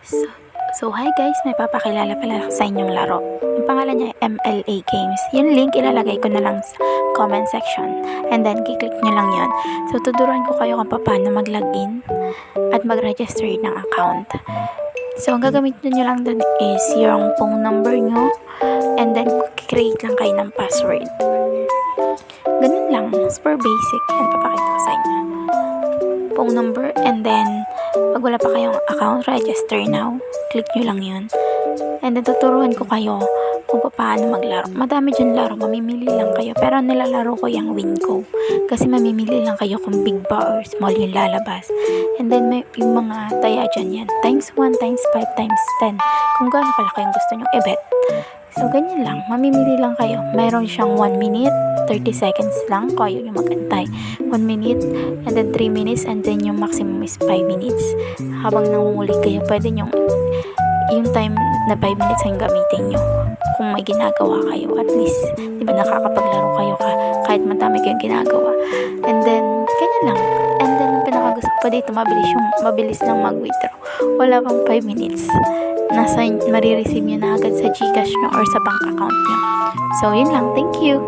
So, hi guys, may papakilala pala ako sa inyong laro. Yung pangalan niya ay MLA Games. Yung link ilalagay ko na lang sa comment section. And then, kiklik nyo lang yun. So, tuturuan ko kayo kung paano mag-login at mag-register ng account. So, ang gagamitin nyo lang dun is yung phone number nyo. And then, create lang kayo ng password. Ganun lang. Super basic. Yan, papakita ko sa inyo. Phone number, and then pag wala pa kayong account, register now. Click nyo lang yun. And then tuturuan ko kayo kung paano maglaro. Madami dyan laro, mamimili lang kayo. Pero nilalaro ko yung Winco. Kasi mamimili lang kayo kung big ba or small yung lalabas. And then may yung mga taya dyan yan. Times 1, times 5, times 10. Kung gaano kalaki yung gusto nyo i-bet. So, ganyan lang. Mamimili lang kayo. Mayroon siyang 1 minute, 30 seconds lang kung ayaw nyo mag-antay. 1 minute, and then 3 minutes, and then yung maximum is 5 minutes. Habang nangunguli kayo, pwede nyo yung time na 5 minutes ang gamitin nyo. Kung may ginagawa kayo, at least, di ba nakakapaglaro kayo kahit madami kayong ginagawa. And then, ganyan lang. And then, ang pinakagusto ko pa dito, mabilis lang mag-withdraw. Wala pang 5 minutes. Marireceive nyo na agad sa GCash nyo or sa bank account nyo. So, yun lang. Thank you!